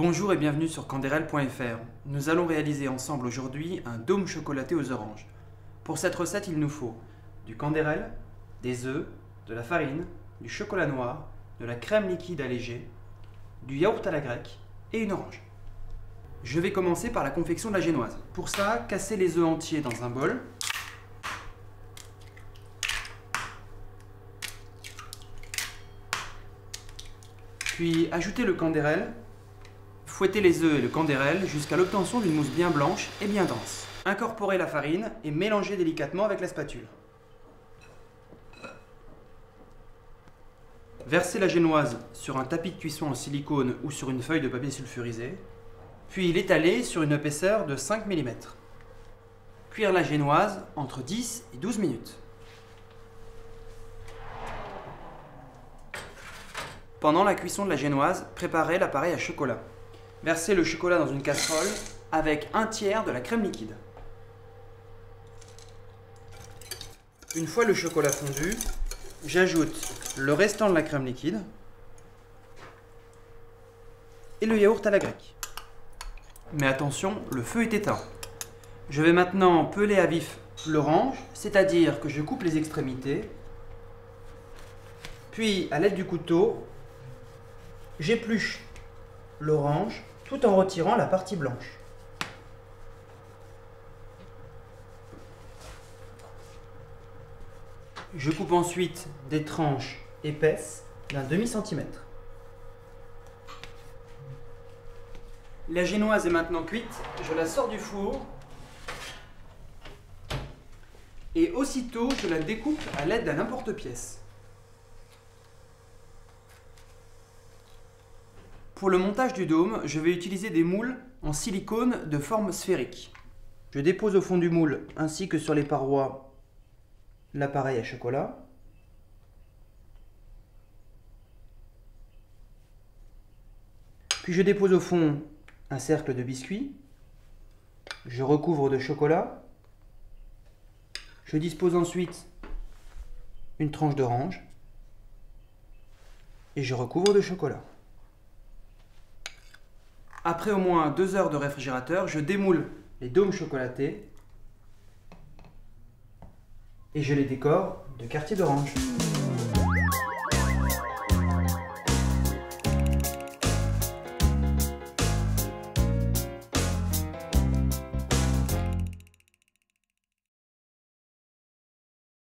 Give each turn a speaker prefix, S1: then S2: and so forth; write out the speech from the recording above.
S1: Bonjour et bienvenue sur Canderel.fr. Nous allons réaliser ensemble aujourd'hui un dôme chocolaté aux oranges. Pour cette recette, il nous faut du canderel, des œufs, de la farine, du chocolat noir, de la crème liquide allégée, du yaourt à la grecque et une orange. Je vais commencer par la confection de la génoise. Pour ça, cassez les œufs entiers dans un bol. Puis ajoutez le canderel. Fouettez les œufs et le canderel jusqu'à l'obtention d'une mousse bien blanche et bien dense. Incorporez la farine et mélangez délicatement avec la spatule. Versez la génoise sur un tapis de cuisson en silicone ou sur une feuille de papier sulfurisé, puis l'étalez sur une épaisseur de 5 mm. Cuire la génoise entre 10 et 12 minutes. Pendant la cuisson de la génoise, préparez l'appareil à chocolat. Versez le chocolat dans une casserole avec un tiers de la crème liquide. Une fois le chocolat fondu, j'ajoute le restant de la crème liquide et le yaourt à la grecque. Mais attention, le feu est éteint. Je vais maintenant peler à vif l'orange, c'est-à-dire que je coupe les extrémités, puis à l'aide du couteau, j'épluche l'orange tout en retirant la partie blanche. Je coupe ensuite des tranches épaisses d'un demi-centimètre. La génoise est maintenant cuite, je la sors du four et aussitôt je la découpe à l'aide d'un emporte-pièce. Pour le montage du dôme, je vais utiliser des moules en silicone de forme sphérique. Je dépose au fond du moule ainsi que sur les parois l'appareil à chocolat. Puis je dépose au fond un cercle de biscuits. Je recouvre de chocolat. Je dispose ensuite une tranche d'orange et je recouvre de chocolat. Après au moins 2 heures de réfrigérateur, je démoule les dômes chocolatés et je les décore de quartiers d'orange.